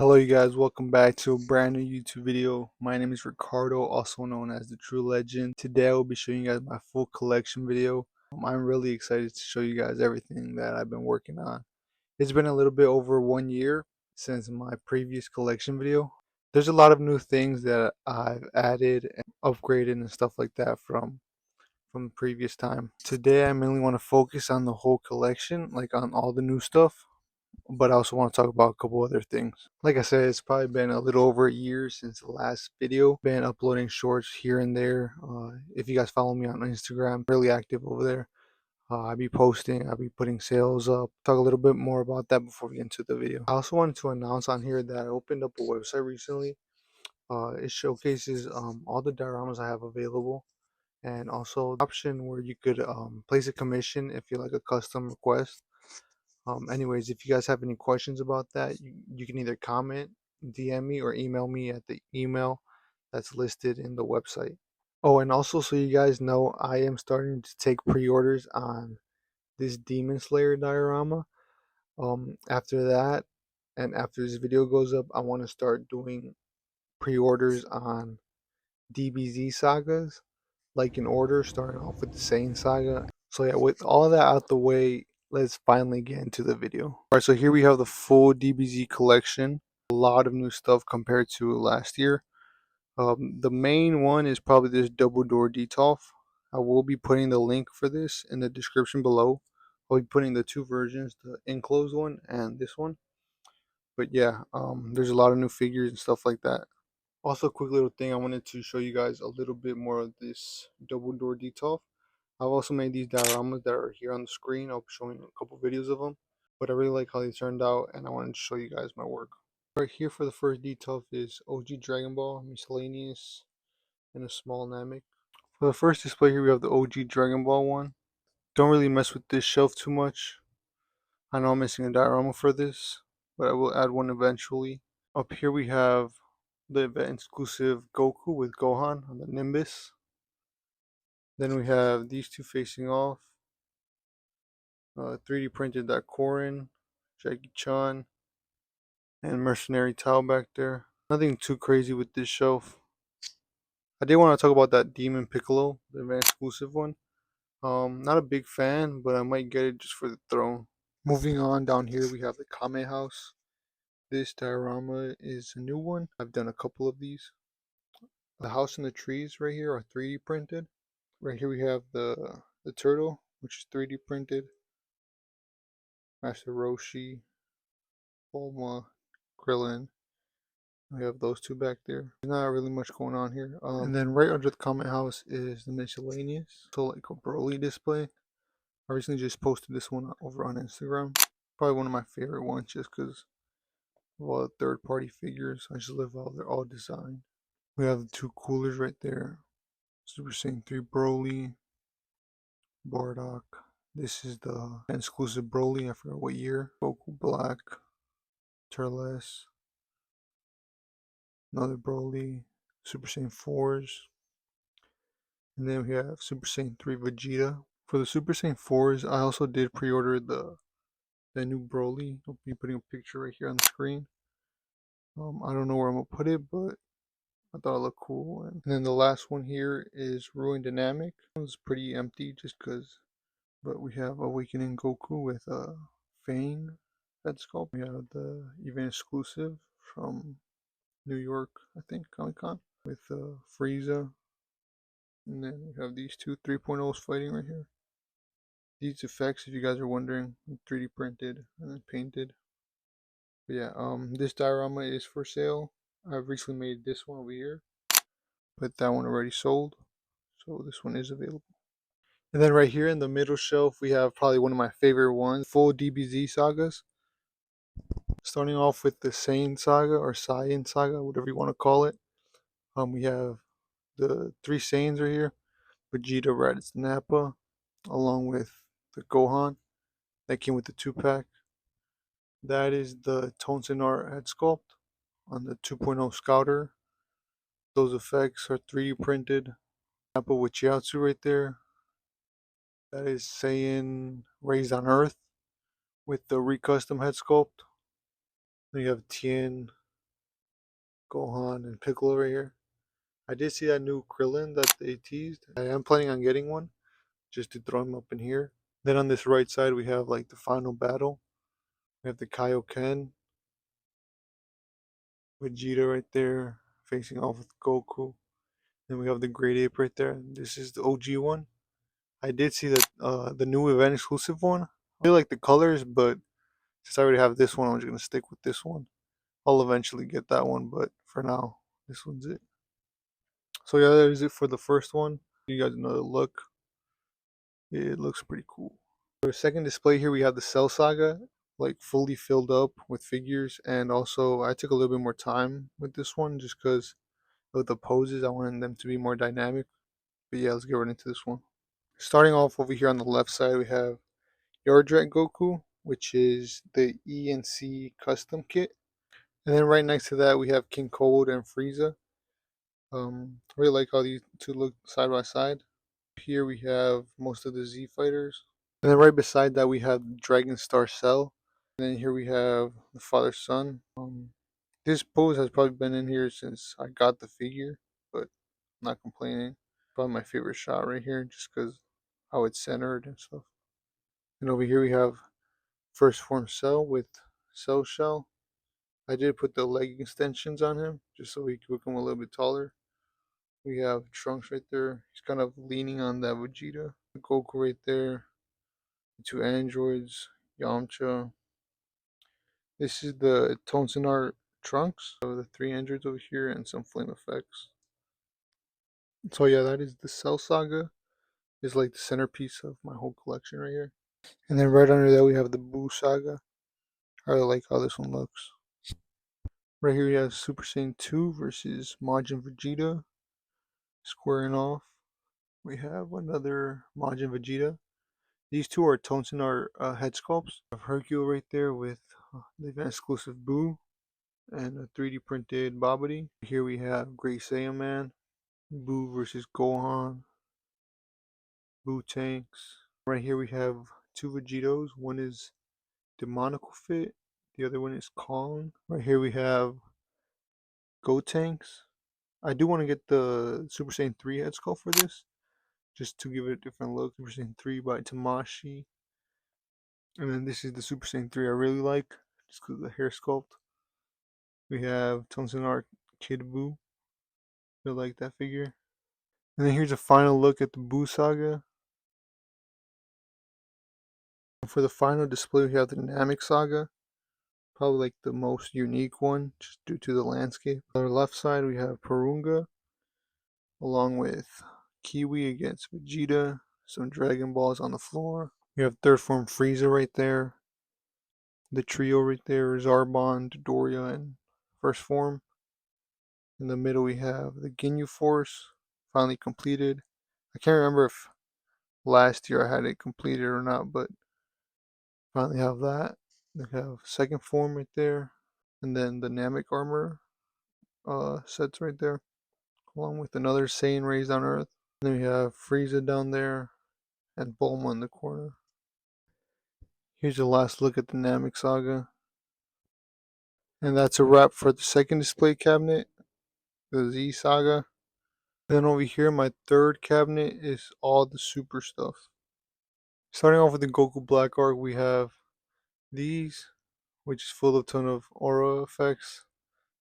Hello you guys, welcome back to a brand new YouTube video. My name is Ricardo, also known as the True Legend. Today I will be showing you guys my full collection video. I'm really excited to show you guys everything that I've been working on. It's been a little bit over 1 year since my previous collection video. There's a lot of new things that I've added and upgraded and stuff like that from the previous time. Today I mainly want to focus on the whole collection, like on all the new stuff, but I also want to talk about a couple other things. Like I said, it's probably been a little over a year since the last video. Been uploading shorts here and there. If you guys follow me on Instagram, I'm really active over there. I'll be posting, I'll be putting sales up. Talk a little bit more about that before we get into the video. I also wanted to announce on here that I opened up a website recently. It showcases all the dioramas I have available, and also the option where you could place a commission if you like a custom request. Anyways, if you guys have any questions about that, you can either comment, DM me, or email me at the email that's listed in the website. Oh, and also so you guys know, I am starting to take pre-orders on this Demon Slayer diorama. After that, and after this video goes up, I want to start doing pre-orders on DBZ sagas, like in order, starting off with the Saiyan saga. So yeah, with all that out the way, let's finally get into the video. Alright, so here we have the full DBZ collection. A lot of new stuff compared to last year. The main one is probably this double door Detolf. I will be putting the link for this in the description below. I'll be putting the two versions, the enclosed one and this one. But yeah, there's a lot of new figures and stuff like that. Also, a quick little thing, I wanted to show you guys a little bit more of this double door Detolf. I've also made these dioramas that are here on the screen. I'll be showing a couple videos of them, but I really like how they turned out, and I wanted to show you guys my work. Right here for the first Detolf is OG Dragon Ball, miscellaneous, and a small Namek. For the first display here, we have the OG Dragon Ball one. Don't really mess with this shelf too much. I know I'm missing a diorama for this, but I will add one eventually. Up here we have the event exclusive Goku with Gohan on the Nimbus. Then we have these two facing off. 3D printed that Korin, Jackie Chan, and Mercenary Tao back there. Nothing too crazy with this shelf. I did want to talk about that Demon Piccolo, the event exclusive one. Not a big fan, but I might get it just for the throne. Moving on, down here we have the Kame House. This diorama is a new one. I've done a couple of these. The house and the trees right here are 3D printed. Right here we have the turtle, which is 3D printed. Master Roshi, Bulma, Krillin. We have those two back there. There's not really much going on here. And then right under the comment house is the miscellaneous. So like a Broly display. I recently just posted this one over on Instagram. Probably one of my favorite ones just because of all the third party figures. I just love how they're all designed. We have the two coolers right there. Super Saiyan 3 Broly, Bardock. This is the exclusive Broly. I forgot what year. Goku Black, Turles, another Broly, Super Saiyan 4s. And then we have Super Saiyan 3 Vegeta. For the Super Saiyan 4s, I also did pre-order the new Broly. I'll be putting a picture right here on the screen. I don't know where I'm gonna put it, but I thought it looked cool. And then the last one here is Ruined Dynamic. It's pretty empty just because, but we have Awakening Goku with Fane head sculpt. We have the event exclusive from New York, I think, Comic Con, with Frieza. And then we have these two 3.0s fighting right here. These effects, if you guys are wondering, 3D printed and then painted. But yeah, this diorama is for sale. I've recently made this one over here, but that one already sold, so this one is available. And then right here in the middle shelf, we have probably one of my favorite ones, full DBZ sagas. Starting off with the Saiyan saga or Saiyan saga, whatever you want to call it. We have the three Saiyans right here: Vegeta, Raditz, Nappa, along with the Gohan that came with the 2-pack. That is the Tonsen Art head sculpt on the 2.0 Scouter. Those effects are 3D printed. Nappa with Chiatsu right there. That is Saiyan Raised on Earth with the recustom head sculpt. Then you have Tien Gohan, and Piccolo right here. I did see that new Krillin that they teased. I am planning on getting one just to throw him up in here. Then on this right side we have like the final battle. We have the Kaioken, Vegeta right there facing off with Goku. Then we have the Great Ape right there. This is the OG one. I did see that the new event exclusive one. I really like the colors, but since I already have this one, I'm just gonna stick with this one. I'll eventually get that one, but for now, this one's it. So yeah, that is it for the first one. You guys know the look. It looks pretty cool. For the second display here, we have the Cell Saga, like fully filled up with figures, and also I took a little bit more time with this one just because of the poses. I wanted them to be more dynamic. But yeah, let's get right into this one. Starting off over here on the left side, we have Yardrat Goku, which is the E and C custom kit. And then right next to that, we have King Cold and Frieza. I really like how these two look side by side. Here we have most of the Z fighters. And then right beside that, we have Dragon Star Cell. And then here we have the father son. This pose has probably been in here since I got the figure, but I'm not complaining. Probably my favorite shot right here, just because how it's centered and stuff. And over here we have First Form Cell with Cell Shell. I did put the leg extensions on him just so he could become a little bit taller. We have Trunks right there. He's kind of leaning on that Vegeta. Goku right there. The two androids, Yamcha. This is the Tonsonar Trunks. So the three androids over here and some flame effects. So yeah, that is the Cell Saga. It's like the centerpiece of my whole collection right here. And then right under that we have the Buu Saga. I really like how this one looks. Right here we have Super Saiyan 2 versus Majin Vegeta squaring off. We have another Majin Vegeta. These two are Tonsonar head sculpts. We have Hercule right there with the event exclusive Buu and a 3D printed Babidi. Here we have Great Saiyan Man, Buu versus Gohan, Buu tanks. Right here we have two Vegetos. One is Demonical Fit, the other one is Kong. Right here we have Gotenks. I do want to get the Super Saiyan 3 head sculpt for this, just to give it a different look. Super Saiyan 3 by Tamashi. And then this is the Super Saiyan 3 I really like, just because of the hair sculpt. We have Tonsonar Kid Buu. I like that figure. And then here's a final look at the Buu Saga. For the final display, we have the Namek Saga. Probably like the most unique one, just due to the landscape. On the left side, we have Porunga, along with Kiwi against Vegeta. Some Dragon Balls on the floor. We have third form Frieza right there. The trio right there, Zarbon, Dodoria, and first form. In the middle we have the Ginyu Force, finally completed. I can't remember if last year I had it completed or not, but finally have that. We have second form right there, and then the Namek armor sets right there, along with another Saiyan raised on Earth. And then we have Frieza down there, and Bulma in the corner. Here's the last look at the Namek Saga. And that's a wrap for the second display cabinet, the Z Saga. Then over here, my third cabinet is all the super stuff. Starting off with the Goku Black Arc, we have these, which is full of ton of aura effects,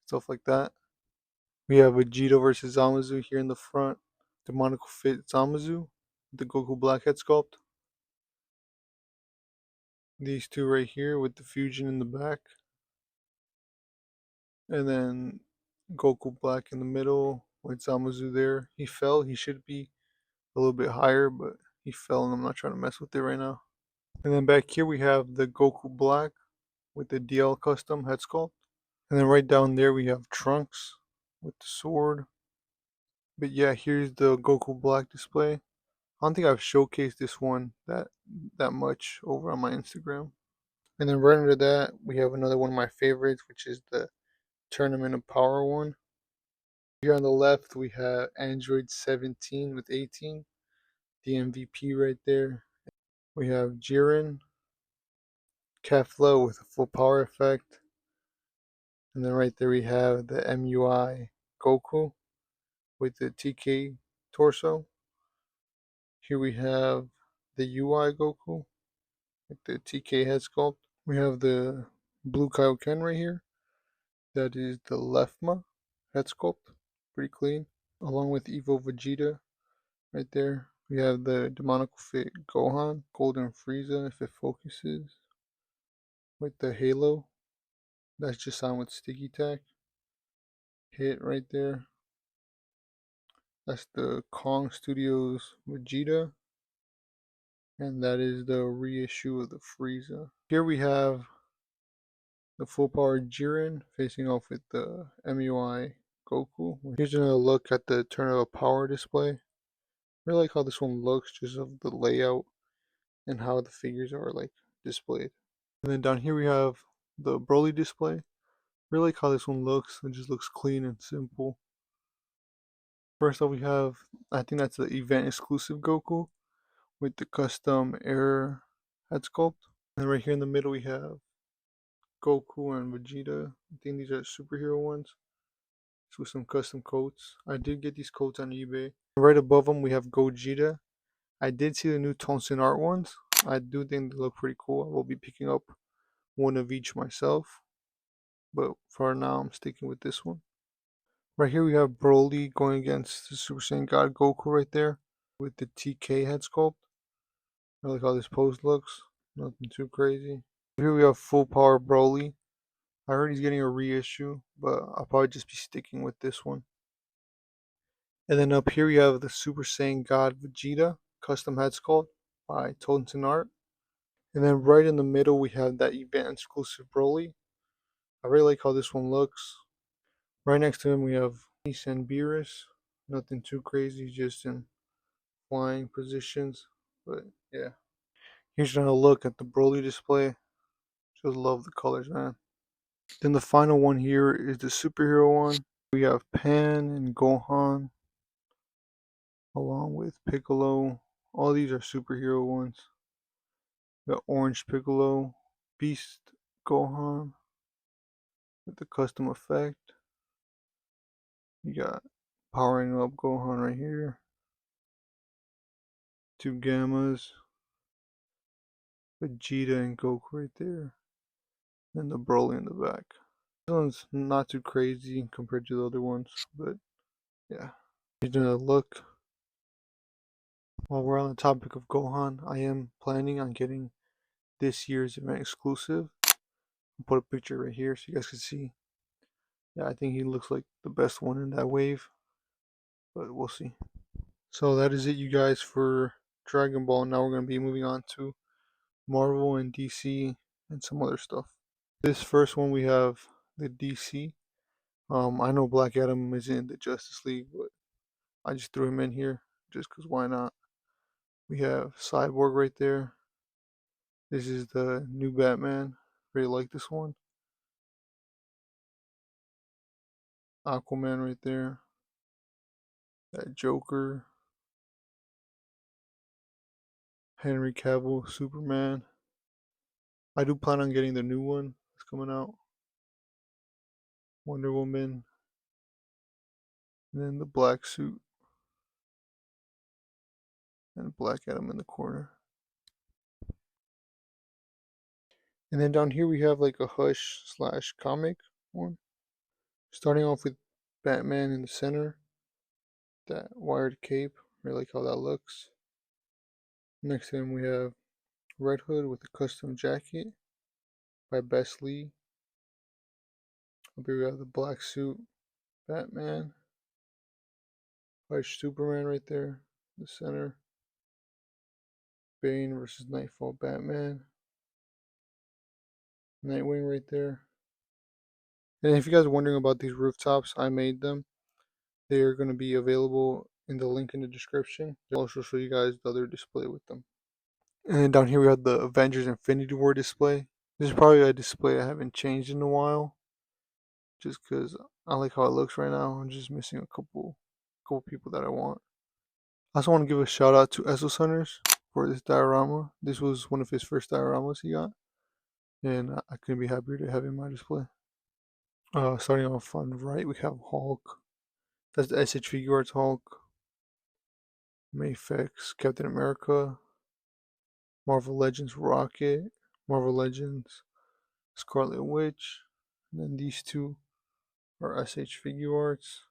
stuff like that. We have Vegeta versus Zamazu here in the front. Demonical Fit Zamazu, the Goku Black head sculpt. These two right here with the fusion in the back. And then Goku Black in the middle with Zamazu there. He fell. He should be a little bit higher, but he fell and I'm not trying to mess with it right now. And then back here we have the Goku Black with the DL custom head sculpt. And then right down there we have Trunks with the sword. But yeah, here's the Goku Black display. I don't think I've showcased this one that much over on my Instagram. And then right under that we have another one of my favorites, which is the Tournament of Power one. Here on the left we have Android 17 with 18, the MVP right there. We have Jiren, Kefla with a full power effect. And then right there we have the MUI Goku with the TK torso. Here we have the UI Goku with the TK head sculpt. We have the blue Kaioken right here. That is the Leftma head sculpt. Pretty clean. Along with Evo Vegeta right there. We have the Demonical Fit Gohan, Golden Frieza if it focuses. With the Halo. That's just on with Sticky Tack. Hit right there. That's the Kong Studios Vegeta. And that is the reissue of the Frieza. Here we have the full power Jiren facing off with the MUI Goku. Here's another look at the turn of a power display. I really like how this one looks, just of the layout and how the figures are like displayed. And then down here we have the Broly display. Really like how this one looks. It just looks clean and simple. First off we have, I think that's the event exclusive Goku with the custom air head sculpt. And right here in the middle we have Goku and Vegeta. I think these are superhero ones. Just with some custom coats. I did get these coats on eBay. Right above them we have Gogeta. I did see the new Tonsin art ones. I do think they look pretty cool. I will be picking up one of each myself. But for now I'm sticking with this one. Right here we have Broly going against the Super Saiyan God Goku right there with the TK head sculpt. I like how this pose looks. Nothing too crazy. Here we have full power Broly. I heard he's getting a reissue, but I'll probably just be sticking with this one. And then up here we have the Super Saiyan God Vegeta custom head sculpt by Tonton Art. And then right in the middle we have that event exclusive Broly. I really like how this one looks. Right next to him we have Peace and Beerus. Nothing too crazy, just in flying positions. But yeah. Here's another look at the Broly display. Just love the colors, man. Then the final one here is the superhero one. We have Pan and Gohan along with Piccolo. All these are superhero ones. Got Orange Piccolo, Beast Gohan with the custom effect. You got powering up Gohan right here. Two Gammas. Vegeta and Goku right there. And the Broly in the back. This one's not too crazy compared to the other ones, but yeah. Here's another look. While we're on the topic of Gohan, I am planning on getting this year's event exclusive. I'll put a picture right here so you guys can see. Yeah, I think he looks like the best one in that wave, but we'll see. So that is it, you guys, for Dragon Ball. Now we're going to be moving on to Marvel and DC and some other stuff. This first one we have the DC. I know Black Adam is in the Justice League, but I just threw him in here just because why not? We have Cyborg right there. This is the new Batman. Really like this one. Aquaman right there. That Joker. Henry Cavill, Superman. I do plan on getting the new one that's coming out. Wonder Woman. And then the black suit. And Black Adam in the corner. And then down here we have like a Hush slash comic one. Starting off with Batman in the center. That wired cape. Really like how that looks. Next to him we have Red Hood with a custom jacket by Best Lee. Up here we have the black suit Batman. Hush Superman right there. The center. Bane versus Nightfall Batman. Nightwing right there. And if you guys are wondering about these rooftops, I made them. They are going to be available in the link in the description. I'll also show you guys the other display with them. And then down here we have the Avengers Infinity War display. This is probably a display I haven't changed in a while. Just because I like how it looks right now. I'm just missing a couple people that I want. I also want to give a shout out to Essos Hunters for this diorama. This was one of his first dioramas he got. And I couldn't be happier to have in my display. Starting off on the right, we have Hulk. That's the SH Figuarts Hulk. Mayfix, Captain America, Marvel Legends Rocket, Marvel Legends Scarlet Witch, and then these two are SH Figuarts,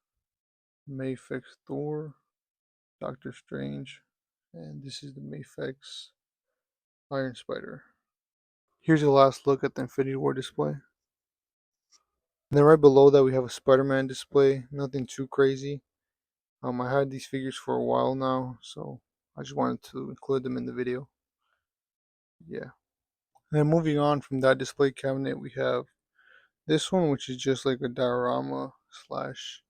Mayfix Thor, Doctor Strange, and this is the Mayfix Iron Spider. Here's a last look at the Infinity War display. And then right below that we have a Spider-Man display, nothing too crazy. I had these figures for a while now, so I just wanted to include them in the video. Yeah. And then moving on from that display cabinet, we have this one, which is just like a diorama slash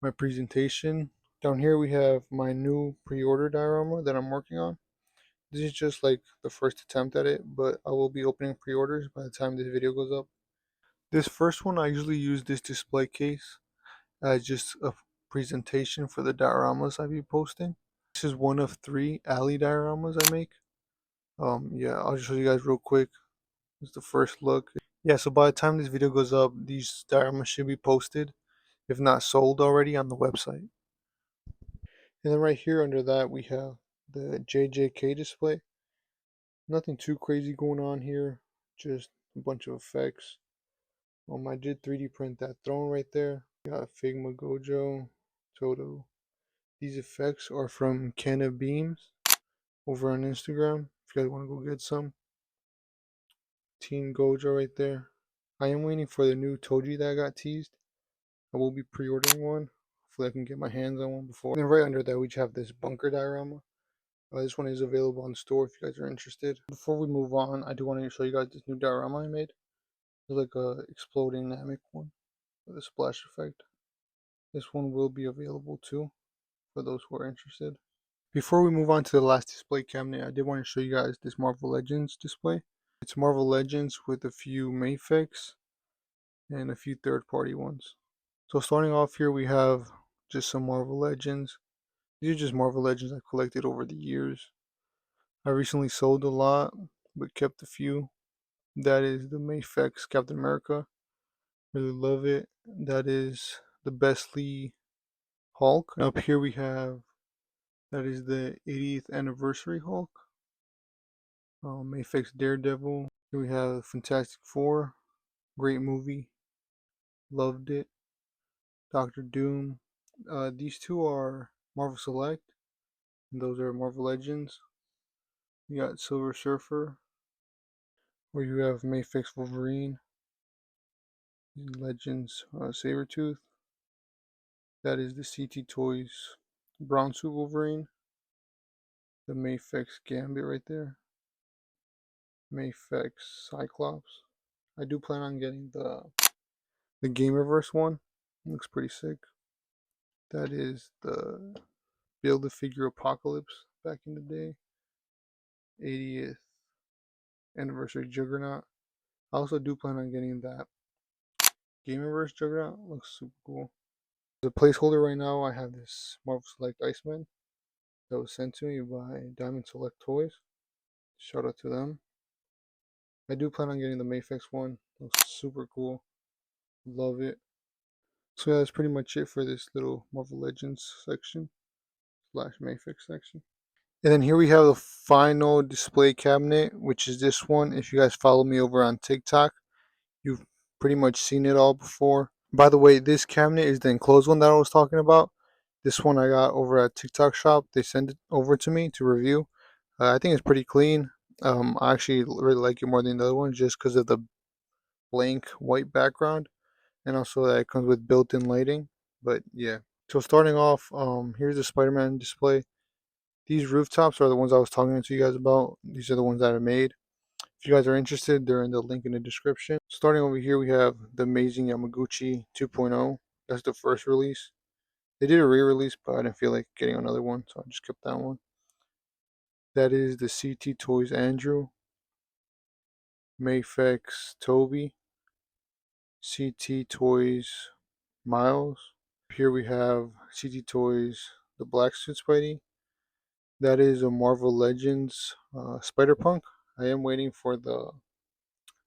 my presentation. Down here we have my new pre-order diorama that I'm working on. This is just like the first attempt at it, but I will be opening pre-orders by the time this video goes up. This first one, I usually use this display case as just a presentation for the dioramas I be posting. This is one of 3 alley dioramas I make. Yeah, I'll just show you guys real quick. It's the first look. Yeah, so by the time this video goes up, these dioramas should be posted, if not sold already, on the website. And then right here under that, we have the JJK display. Nothing too crazy going on here, just a bunch of effects. I did 3D print that throne right there. Got Figma Gojo, Toto. These effects are from Canna Beams over on Instagram. If you guys want to go get some. Teen Gojo right there. I am waiting for the new Toji that I got teased. I will be pre-ordering one. Hopefully I can get my hands on one before. And then right under that we just have this bunker diorama. This one is available on the store if you guys are interested. Before we move on, I do want to show you guys this new diorama I made. It's like a exploding Namek one with a splash effect. This one will be available too for those who are interested. Before we move on to the last display cabinet, I did want to show you guys this Marvel Legends display. It's Marvel Legends with a few Mayfix and a few third-party ones. So starting off here, we have just some Marvel Legends. These are just Marvel Legends I collected over the years. I recently sold a lot, but kept a few. That is the Mayfix Captain America. Really love it. That is the Besley Hulk. And up here we have, that is the 80th anniversary Hulk. Mayfix Daredevil. Here we have Fantastic Four. Great movie. Loved it. Doctor Doom. These two are Marvel Select. And those are Marvel Legends. You got Silver Surfer. Where you have Mayfix Wolverine. Legends Sabretooth. That is the CT Toys Brown Suit Wolverine. The Mayfix Gambit right there. Mayfix Cyclops. I do plan on getting the Gamerverse one. It looks pretty sick. That is the Build-A-Figure Apocalypse back in the day. 80th anniversary Juggernaut. I also do plan on getting that Gamerverse Juggernaut. Looks super cool. As a placeholder right now, I have this Marvel Select Iceman that was sent to me by Diamond Select Toys. Shout out to them. I do plan on getting the Mayfix one. Looks super cool. Love it. So yeah, that's pretty much it for this little Marvel Legends section slash Mayfix section. And then here we have the final display cabinet, which is this one. If you guys follow me over on TikTok, you've pretty much seen it all before. By the way, this cabinet is the enclosed one that I was talking about. This one I got over at TikTok shop. They sent it over to me to review. I think it's pretty clean. I actually really like it more than the other one just because of the blank white background, and also that it comes with built-in lighting. But yeah. So starting off, here's the Spider-Man display. These rooftops are the ones I was talking to you guys about. These are the ones that I made. If you guys are interested, they're in the link in the description. Starting over here, we have the Amazing Yamaguchi 2.0. That's the first release. They did a re-release, but I didn't feel like getting another one, so I just kept that one. That is the CT Toys Andrew, Mayfix Toby, CT Toys Miles. Here we have CT Toys the Black Suit Spidey. That is a Marvel Legends Spider-Punk. I am waiting for the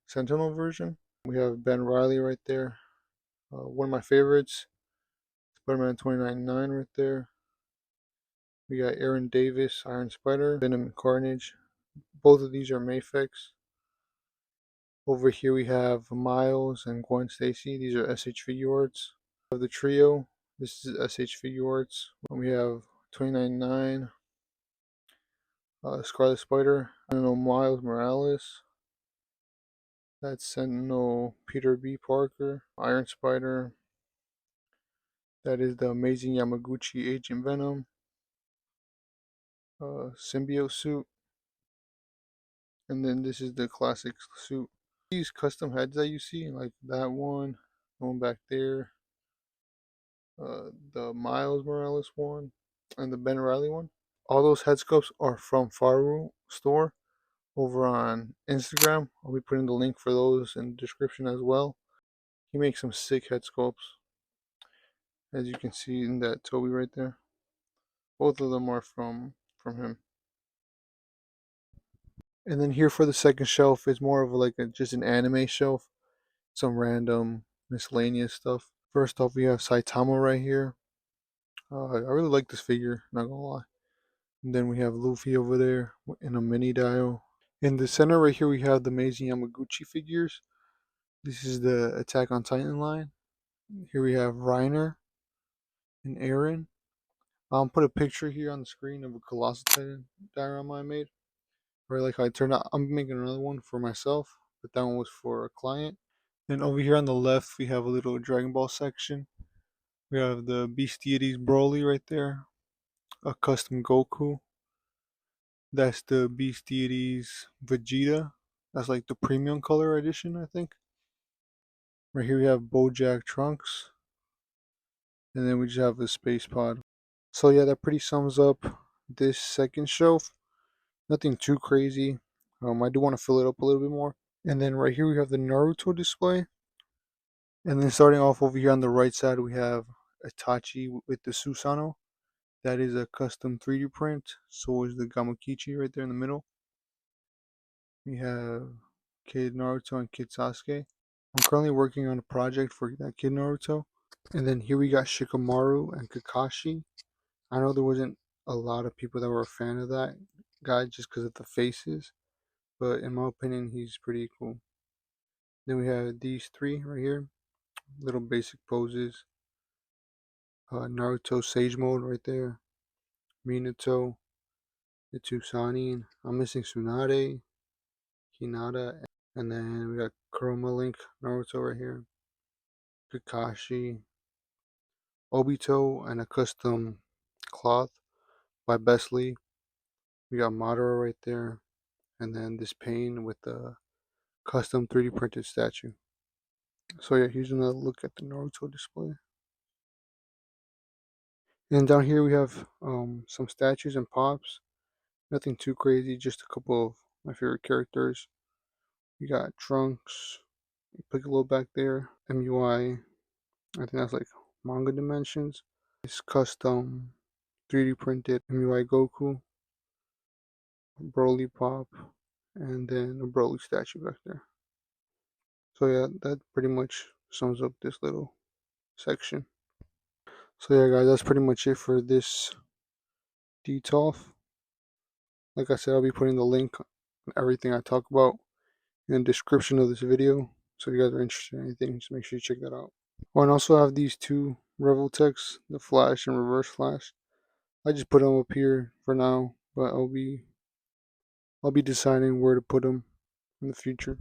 Sentinel version. We have Ben Riley right there. One of my favorites, Spider-Man 2099 right there. We got Aaron Davis, Iron Spider, Venom and Carnage. Both of these are Mafex. Over here we have Miles and Gwen Stacy. These are SH Figuarts. Of the trio, this is SH Figuarts. We have 299, Scarlet Spider. I don't know, Miles Morales. That's Sentinel Peter B. Parker. Iron Spider. That is the Amazing Yamaguchi Agent Venom. Symbiote suit. And then this is the classic suit. These custom heads that you see, like that one back there, the Miles Morales one, and the Ben Riley one. All those head sculpts are from Faru store over on Instagram. I'll be putting the link for those in the description as well. He makes some sick head sculpts, as you can see in that Toby right there. Both of them are from him. And then here for the second shelf is more of like just an anime shelf, some random miscellaneous stuff. First off, we have Saitama right here. I really like this figure, not gonna lie. And then we have Luffy over there in a mini dio. In the center right here, we have the Amazing Yamaguchi figures. This is the Attack on Titan line. Here we have Reiner and Eren. I'll put a picture here on the screen of a Colossal Titan diorama I made. Very like how it turned out. I'm making another one for myself, but that one was for a client. Then over here on the left, we have a little Dragon Ball section. We have the Beast Deities Broly right there, a custom Goku. That's the Beast Deities Vegeta. That's like the premium color edition, I think. Right here we have Bojack Trunks. And then we just have the Space Pod. So yeah, that pretty sums up this second shelf. Nothing too crazy. I do want to fill it up a little bit more. And then right here we have the Naruto display. And then starting off over here on the right side, we have Itachi with the Susanoo. That is a custom 3D print. So is the Gamakichi right there in the middle. We have Kid Naruto and Kid Sasuke. I'm currently working on a project for that Kid Naruto. And then here we got Shikamaru and Kakashi. I know there wasn't a lot of people that were a fan of that guy just because of the faces. But in my opinion, he's pretty cool. Then we have these three right here. Little basic poses. Naruto Sage Mode right there. Minato. The two Sanin. I'm missing Tsunade. Hinata. And then we got Chroma Link Naruto right here. Kakashi. Obito and a custom cloth by Besley. We got Madara right there. And then this pain with the custom 3D printed statue. So yeah, here's another look at the Naruto display. And down here we have some statues and pops. Nothing too crazy, just a couple of my favorite characters. We got Trunks, Piccolo back there, MUI. I think that's like manga dimensions. It's custom 3D printed MUI Goku, Broly pop, and then a Broly statue back there. So yeah, that pretty much sums up this little section. So yeah guys, that's pretty much it for this Detolf. Like I said, I'll be putting the link on everything I talk about in the description of this video. So if you guys are interested in anything, just make sure you check that out. Oh, and also have these two Revoltex, the Flash and Reverse Flash. I just put them up here for now, but I'll be deciding where to put them in the future.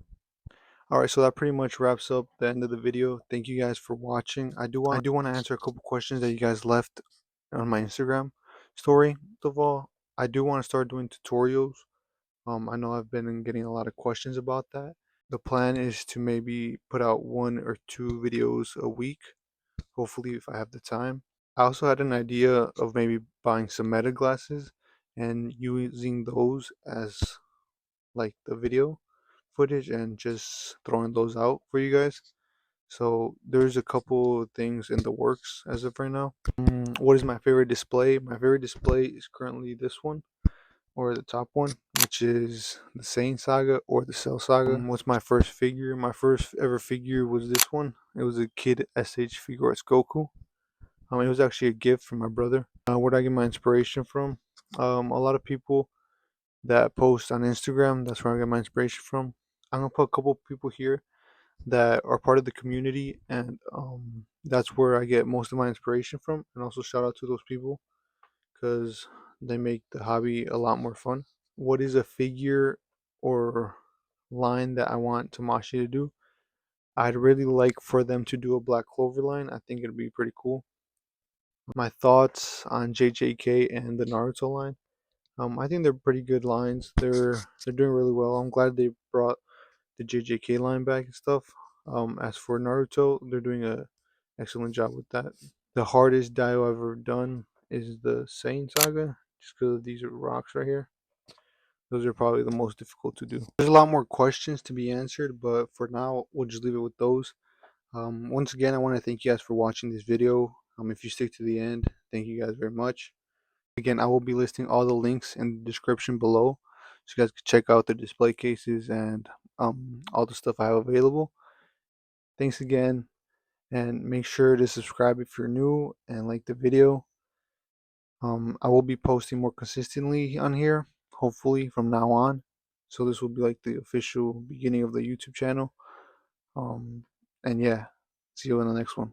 Alright, so that pretty much wraps up the end of the video. Thank you guys for watching. I do want to answer a couple questions that you guys left on my Instagram story. First of all, I do want to start doing tutorials. I know I've been getting a lot of questions about that. The plan is to maybe put out 1 or 2 videos a week, hopefully if I have the time. I also had an idea of maybe buying some meta glasses and using those as like the video footage and just throwing those out for you guys. So there's a couple things in the works as of right now. What is my favorite display? My favorite display is currently this one. or the top one, which is the Saiyan Saga or the Cell Saga. What's my first figure? My first ever figure was this one. It was a Kid SH Figuarts Goku. It was actually a gift from my brother. Where did I get my inspiration from? A lot of people that post on Instagram, that's where I get my inspiration from. I'm gonna put a couple people here that are part of the community, and that's where I get most of my inspiration from. And also shout out to those people because they make the hobby a lot more fun. What is a figure or line that I want Tamashi to do? I'd really like for them to do a Black Clover line. I think it'd be pretty cool. My thoughts on JJK and the Naruto line. I think they're pretty good lines. They're doing really well. I'm glad they brought the JJK line back and stuff. As for Naruto, they're doing a excellent job with that. The hardest dio I've ever done is the Saiyan Saga, just because of these rocks right here. Those are probably the most difficult to do. There's a lot more questions to be answered, but for now, we'll just leave it with those. Once again, I want to thank you guys for watching this video. If you stick to the end, thank you guys very much. Again, I will be listing all the links in the description below, so you guys can check out the display cases and all the stuff I have available. Thanks again, and make sure to subscribe if you're new and like the video. I will be posting more consistently on here, hopefully from now on. So this will be like the official beginning of the YouTube channel. And yeah, see you in the next one.